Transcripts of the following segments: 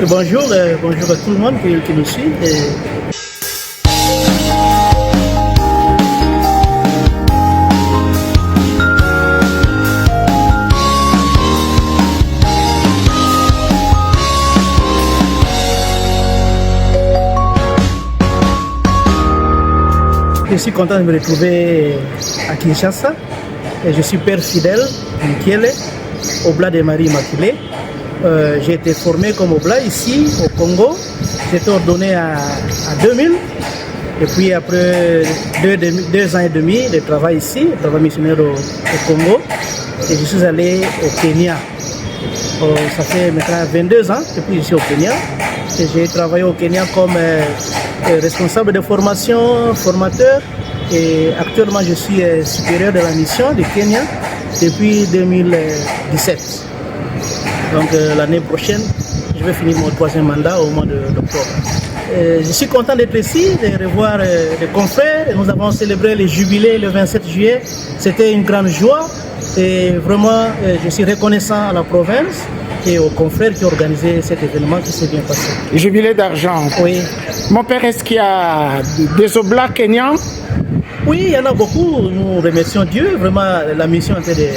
Bonjour, bonjour à tout le monde qui nous suit. Je suis content de me retrouver à Kinshasa. Et je suis père fidèle Mikiele, Oblat de Marie Immaculée. J'ai été formé comme Oblat ici au Congo. J'ai été ordonné à 2000. Et puis après 2 ans et demi de travail ici, de travail missionnaire au Congo, et je suis allé au Kenya. Ça fait maintenant 22 ans depuis que je suis au Kenya. Et j'ai travaillé au Kenya comme responsable de formation, formateur. Et actuellement, je suis supérieur de la mission du Kenya depuis 2017. Donc l'année prochaine, je vais finir mon 3e mandat au mois d'octobre. Je suis content d'être ici, de revoir les confrères. Nous avons célébré le jubilé le 27 juillet. C'était une grande joie. Et vraiment, je suis reconnaissant à la province et aux confrères qui ont organisé cet événement qui s'est bien passé. Jubilé d'argent. Oui. Mon père, est-ce qu'il y a des oblats kenyans? Oui, il y en a beaucoup. Nous remercions Dieu. Vraiment, la mission est de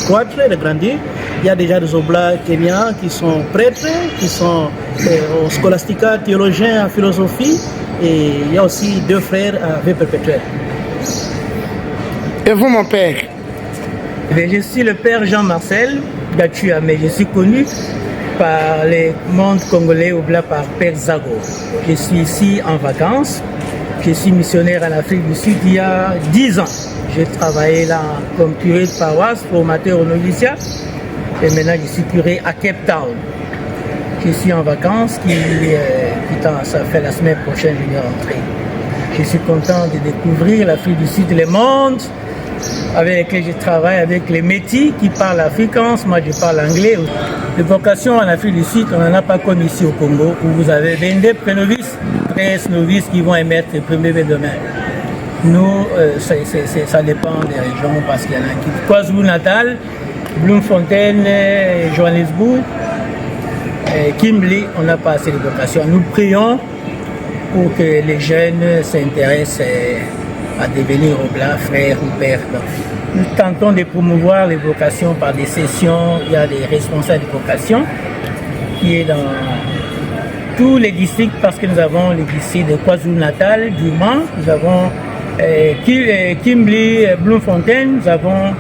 croître, de grandir. Il y a déjà des oblats kenyans qui sont prêtres, qui sont au scolastica, théologiens en philosophie. Et il y a aussi 2 frères à vie perpétuelle. Et vous, mon père? Je suis le père Jean-Marcel Gatua, mais je suis connu par le monde congolais Oblat par Père Zago. Je suis ici en vacances. Je suis missionnaire en Afrique du Sud il y a 10 ans. J'ai travaillé là comme curé de paroisse, formateur au noviciat. Et maintenant, je suis curé à Cape Town. Je suis en vacances, ça fait la semaine prochaine, je vais rentrer. Je suis content de découvrir l'Afrique du Sud, le monde avec lequel je travaille, avec les métis qui parlent afrikaans. Moi, je parle anglais. Les vocations en Afrique du Sud, on n'en a pas comme ici au Congo, où vous avez 22 prénovices, 13 novices qui vont émettre les premiers bébés demain. Nous, ça dépend des régions, parce qu'il y en a qui... KwaZulu-Natal, Bloemfontein, Johannesburg, Kimberley, on n'a pas assez de vocations. Nous prions pour que les jeunes s'intéressent à devenir Oblat, frère ou père. Nous tentons de promouvoir les vocations par des sessions. Il y a des responsables de vocation qui est dans tous les districts, parce que nous avons les districts de KwaZulu-Natal, du Mans, nous avons Kimberley, Bloemfontein, nous avons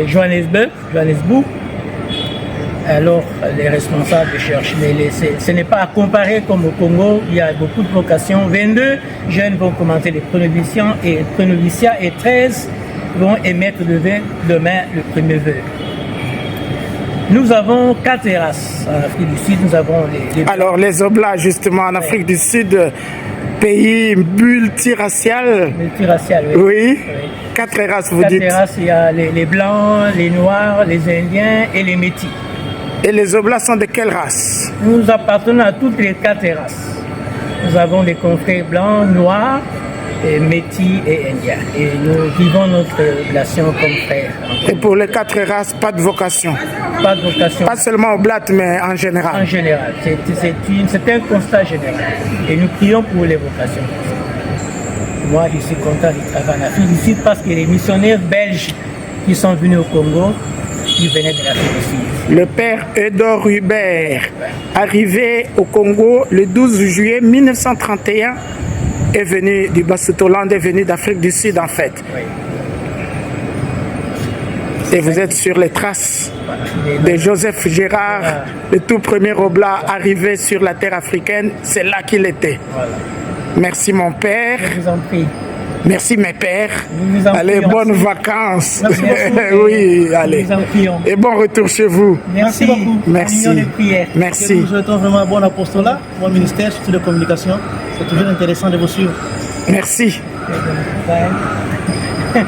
Johannesburg. Alors les responsables cherchent, mais ce n'est pas à comparer comme au Congo. Il y a beaucoup de vocations. 22 jeunes vont commencer les prénoviciats et 13 vont émettre le vœu demain, le premier vœu. Nous avons 4 races en Afrique du Sud. Nous avons Alors les oblats, justement, en Afrique du Sud, pays multiracial. Multiracial, oui. Oui. 4 races, vous dites. 4 races, il y a les blancs, les noirs, les indiens et les métis. Et les oblats sont de quelle race? Nous appartenons à toutes les 4 races. Nous avons des confrères blancs, noirs, métis et indiens. Et nous vivons notre relation comme frères. Et pour les 4 races, pas de vocation? Pas de vocation. Pas seulement oblats, mais en général? En général. C'est un constat général. Et nous prions pour les vocations. Moi, je suis content de travailler en Afrique du Sud parce que les missionnaires belges qui sont venus au Congo, ils venaient de l'Afrique du Sud. Le père Edor Hubert, arrivé au Congo le 12 juillet 1931, est venu du Bas-Hollande, est venu d'Afrique du Sud en fait. Oui. Et vous êtes sur les traces de Joseph Gérard, le tout premier Oblat arrivé sur la terre africaine, c'est là qu'il était. Voilà. Merci mon père. Je vous en prie. Merci mes pères. Nous vous en Allez, prions. bonnes vacances. Merci beaucoup. Oui, allez. Nous vous en prions. Et bon retour chez vous. Merci beaucoup. Merci. Union de prière. Merci. Nous souhaitons vraiment un bon apostolat, bon ministère, surtout de communication. C'est toujours intéressant de vous suivre. Merci. Bye.